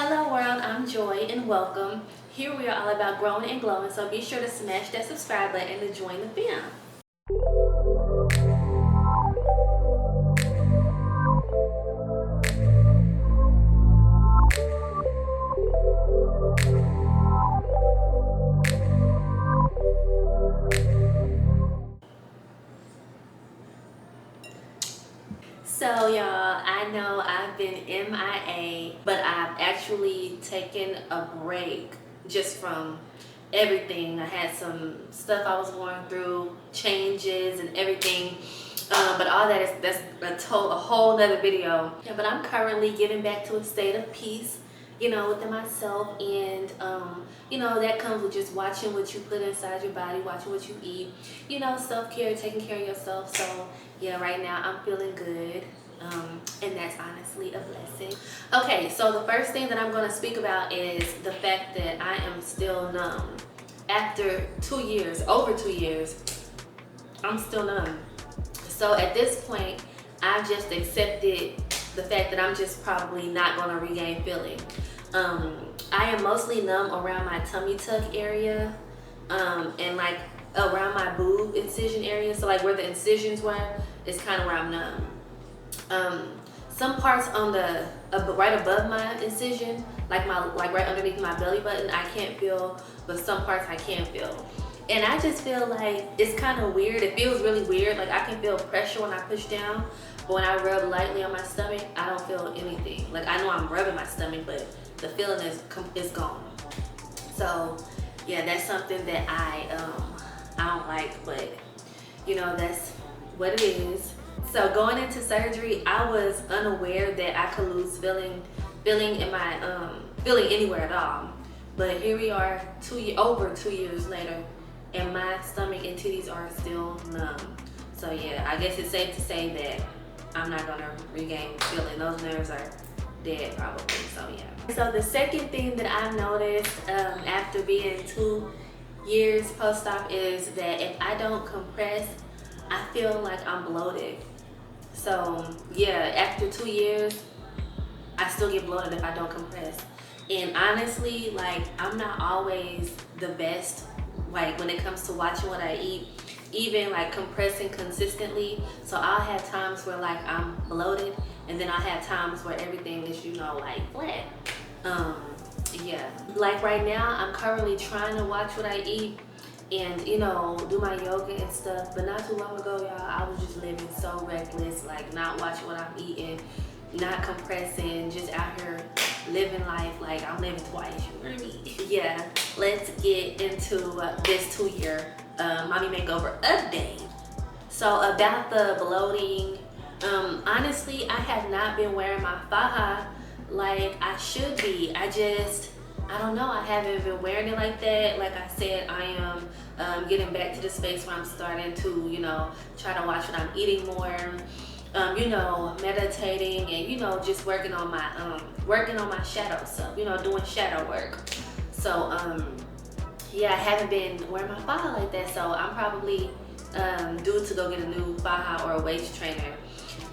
Hello world, I'm Joy and welcome. Here we are all about growing and glowing, so be sure to smash that subscribe button and to join the fam. So y'all, I know I've been MIA, but I've actually taken a break just from everything. I had some stuff I was going through, changes and everything. But all that's a whole nother video. Yeah, but I'm currently getting back to a state of peace, within myself, and that comes with just watching what you put inside your body, watching what you eat, self-care, taking care of yourself. So yeah, right now I'm feeling good, and that's honestly a blessing. Okay, so the first thing that I'm going to speak about is the fact that I am still numb. After 2 years, over 2 years, I'm still numb. So at this point, I've just accepted the fact that I'm just probably not going to regain feeling. I am mostly numb around my tummy tuck area, and like around my boob incision area. So like where the incisions were is kind of where I'm numb. Some parts on the right above my incision, like right underneath my belly button, I can't feel, but some parts I can feel. And I just feel like it's kind of weird. It feels really weird. Like I can feel pressure when I push down, but when I rub lightly on my stomach, I don't feel anything. Like I know I'm rubbing my stomach, but the feeling is gone. So yeah, that's something that I don't like, but that's what it is. So going into surgery, I was unaware that I could lose feeling in my feeling anywhere at all. But here we are, over 2 years later, and my stomach and titties are still numb. So yeah, I guess it's safe to say that I'm not gonna regain feeling. Those nerves are dead probably, so yeah. So the second thing that I've noticed after being 2 years post-op is that if I don't compress, I feel like I'm bloated. So yeah, after 2 years, I still get bloated if I don't compress. And honestly, like I'm not always the best, like when it comes to watching what I eat, even like compressing consistently. So I'll have times where like I'm bloated, and then I'll have times where everything is, like flat. Yeah, like right now I'm currently trying to watch what I eat and do my yoga and stuff, but not too long ago, y'all, I was just living so reckless, like not watching what I'm eating, not compressing, just out here living life like I'm living twice, you hear me? Yeah, let's get into this 2-year mommy makeover update. So about the bloating, honestly, I have not been wearing my faja like I should be. I don't know, I haven't been wearing it like that. Like I said, I am getting back to the space where I'm starting to, try to watch what I'm eating more, meditating and, just working on my shadow stuff, doing shadow work. So, yeah, I haven't been wearing my faja like that. So I'm probably due to go get a new faja or a waist trainer.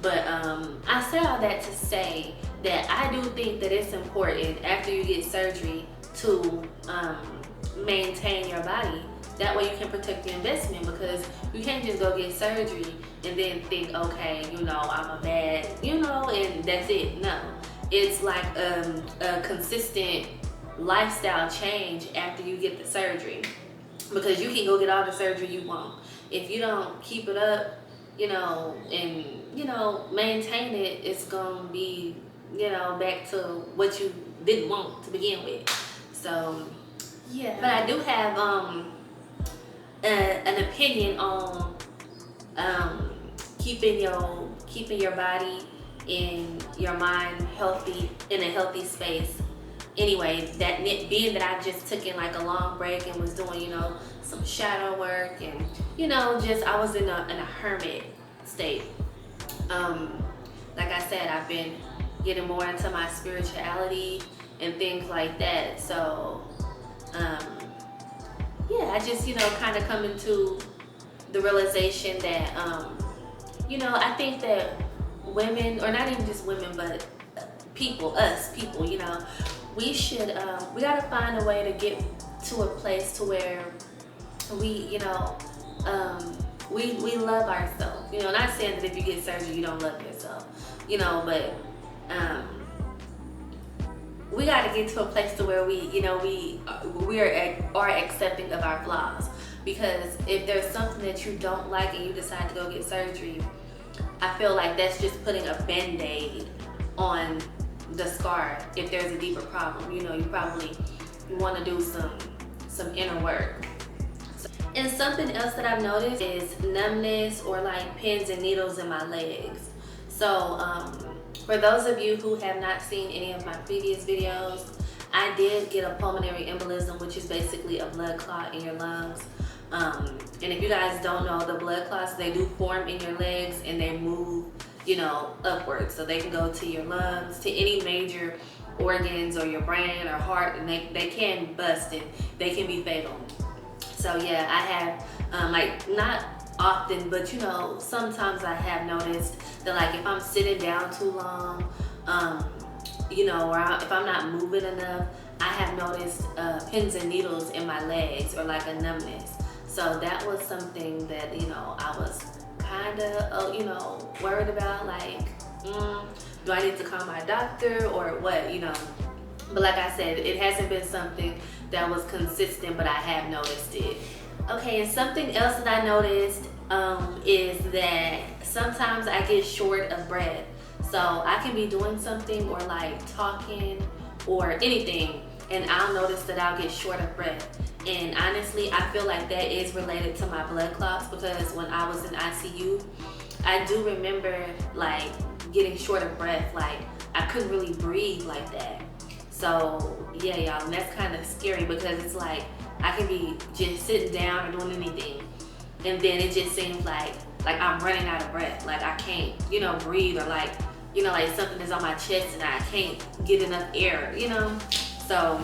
But I say all that to say that I do think that it's important after you get surgery to maintain your body. That way you can protect the investment, because you can't just go get surgery and then think, okay, I'm a bad, and that's it. No, it's like a consistent lifestyle change after you get the surgery, because you can go get all the surgery you want. If you don't keep it up, and maintain it, it's gonna be back to what you didn't want to begin with. So yeah, but I do have an opinion on keeping your body and your mind healthy, in a healthy space. Anyway, that being that I just took in like a long break and was doing some shadow work, and just I was in a hermit state. Like I said, I've been getting more into my spirituality and things like that. So yeah, I just kind of come into the realization that I think that women, or not even just women, but us people, we should, we gotta find a way to get to a place to where we, we love ourselves. Not saying that if you get surgery you don't love yourself, but we got to get to a place to where we are accepting of our flaws. Because if there's something that you don't like and you decide to go get surgery, I feel like that's just putting a band-aid on the scar. If there's a deeper problem, you probably want to do some inner work. And something else that I've noticed is numbness or like pins and needles in my legs. So for those of you who have not seen any of my previous videos, I did get a pulmonary embolism, which is basically a blood clot in your lungs. And if you guys don't know, the blood clots, they do form in your legs and they move, upwards. So they can go to your lungs, to any major organs or your brain or heart, and they can bust and they can be fatal. So yeah, I have, like, not often, but sometimes I have noticed that, like, if I'm sitting down too long, or if I'm not moving enough, I have noticed pins and needles in my legs or like a numbness. So that was something that, I was kind of, worried about, like, do I need to call my doctor or what, But like I said, it hasn't been something that was consistent, but I have noticed it. Okay, and something else that I noticed is that sometimes I get short of breath. So I can be doing something or like talking or anything, and I'll notice that I'll get short of breath. And honestly, I feel like that is related to my blood clots, because when I was in ICU, I do remember like getting short of breath, like I couldn't really breathe like that. So yeah, y'all, and that's kind of scary, because it's like I can be just sitting down or doing anything, and then it just seems like I'm running out of breath, like I can't, breathe, or like, like something is on my chest and I can't get enough air, So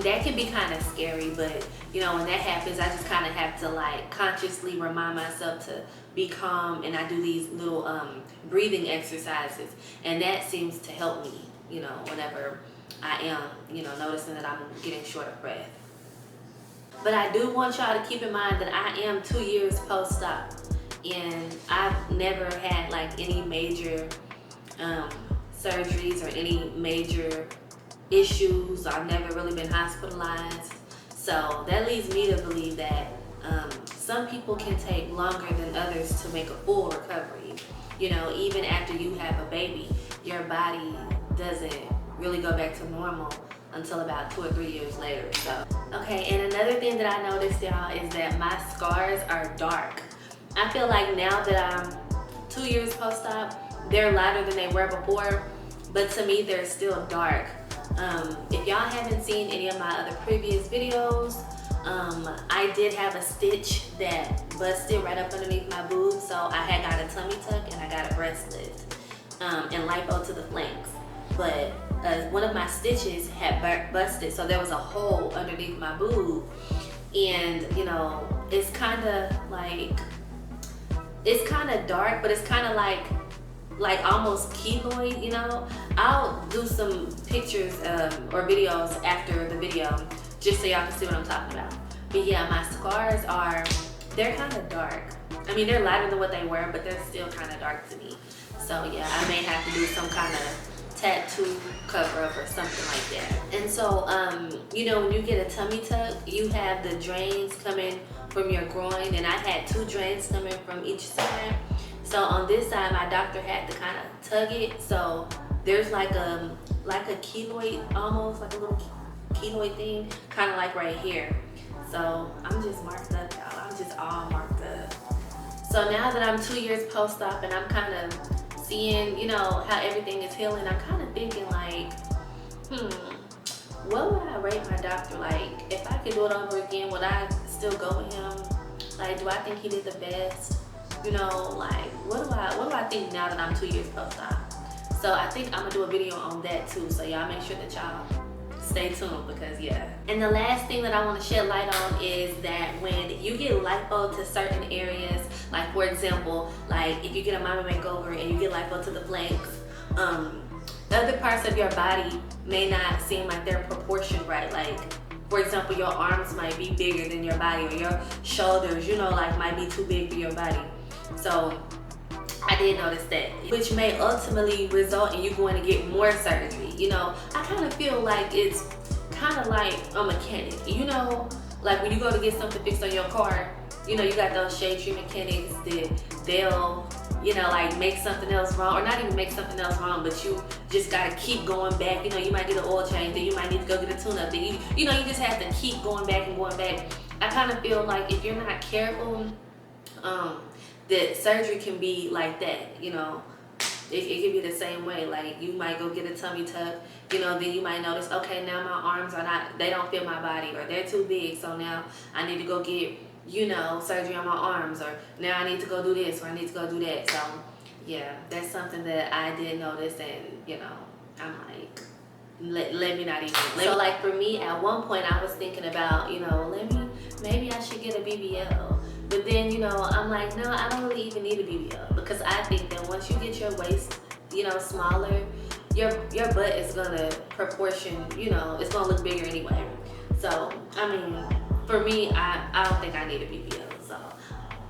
that can be kind of scary, but when that happens, I just kind of have to like consciously remind myself to be calm, and I do these little breathing exercises, and that seems to help me, whenever I am, noticing that I'm getting short of breath. But I do want y'all to keep in mind that I am 2 years post-op, and I've never had like any major surgeries or any major issues. I've never really been hospitalized. So that leads me to believe that some people can take longer than others to make a full recovery. Even after you have a baby, your body doesn't really go back to normal until about 2 or 3 years later. So, okay, and another thing that I noticed, y'all, is that my scars are dark. I feel like now that I'm 2 years post-op, they're lighter than they were before, but to me, they're still dark. If y'all haven't seen any of my other previous videos, I did have a stitch that busted right up underneath my boob, so I had got a tummy tuck and I got a breast lift and lipo to the flanks. But one of my stitches had busted, so there was a hole underneath my boob, and it's kind of like, it's kind of dark, but it's kind of like almost keloid, I'll do some pictures or videos after the video just so y'all can see what I'm talking about. But yeah, my scars they're kind of dark. I mean, they're lighter than what they were, but they're still kind of dark to me. So yeah, I may have to do some kind of tattoo cover up or something like that. And so when you get a tummy tuck, you have the drains coming from your groin, and I had 2 drains coming from each side. So on this side, my doctor had to kind of tug it, so there's like a keloid, almost like a little keloid thing, kind of like right here. So I'm just marked up, y'all. I'm just all marked up. So now that I'm 2 years post-op and I'm kind of seeing, how everything is healing, I'm kind of thinking like, what would I rate my doctor? Like, if I could do it over again, would I still go with him? Like, do I think he did the best? Like, what do I think now that I'm 2 years post-op? So I think I'm gonna do a video on that too. So y'all make sure that y'all stay tuned, because yeah. And the last thing that I want to shed light on is that when you get lipo to certain areas, like for example, like if you get a mommy makeover and you get lipo to the flanks, other parts of your body may not seem like they're proportioned right. Like, for example, your arms might be bigger than your body, or your shoulders, you know, like might be too big for your body. So I did notice that, which may ultimately result in you going to get more surgery. You know, I kind of feel like it's kind of like a mechanic, you know, like when you go to get something fixed on your car, you know, you got those shade tree mechanics that they'll, you know, like make something else wrong, or not even make something else wrong, but you just gotta keep going back. You know, you might get an oil change, then you might need to go get a tune-up, then you know, you just have to keep going back and going back. I kind of feel like if you're not careful, that surgery can be like that, you know. It can be the same way. Like, you might go get a tummy tuck, you know, then you might notice, okay, now my arms are not, they don't fit my body, or they're too big, so now I need to go get, you know, surgery on my arms, or now I need to go do this, or I need to go do that. So yeah, that's something that I did notice, and you know, I'm like, let me not even. So like for me, at one point I was thinking about, you know, maybe I should get a BBL. But then, you know, I'm like, no, I don't really even need a BBL, because I think that once you get your waist, you know, smaller, your butt is gonna proportion, you know, it's gonna look bigger anyway. So, I mean, for me, I don't think I need a BBL. So,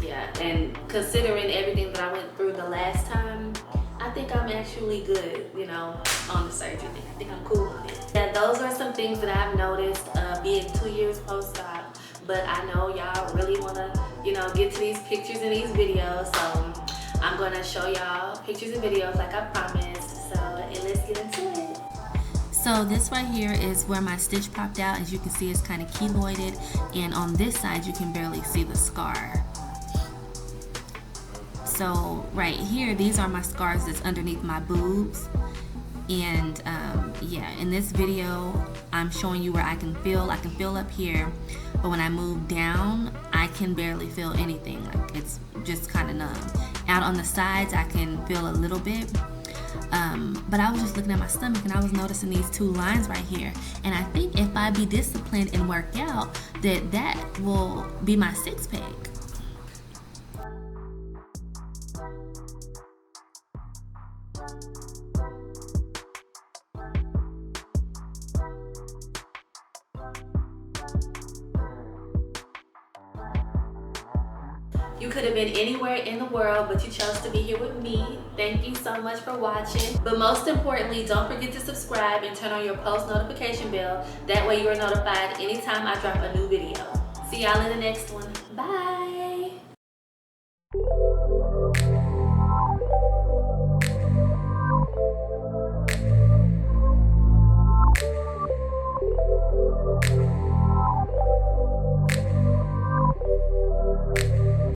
yeah, and considering everything that I went through the last time, I think I'm actually good, you know, on the surgery thing. I think I'm cool with it. Yeah, those are some things that I've noticed being 2 years post-op. But I know y'all really wanna, you know, get to these pictures and these videos, so I'm gonna show y'all pictures and videos like I promised. So let's get into it. So this right here is where my stitch popped out. As you can see, it's kind of keloided, and on this side you can barely see the scar. So right here, these are my scars that's underneath my boobs. And yeah, in this video I'm showing you where I can feel up here, but when I move down I can barely feel anything. Like, it's just kind of numb. Out on the sides I can feel a little bit, but I was just looking at my stomach and I was noticing these two lines right here, and I think if I be disciplined and work out, that will be my six-pack. You could have been anywhere in the world, but you chose to be here with me. Thank you so much for watching. But most importantly, don't forget to subscribe and turn on your post notification bell. That way you are notified anytime I drop a new video. See y'all in the next one. Bye.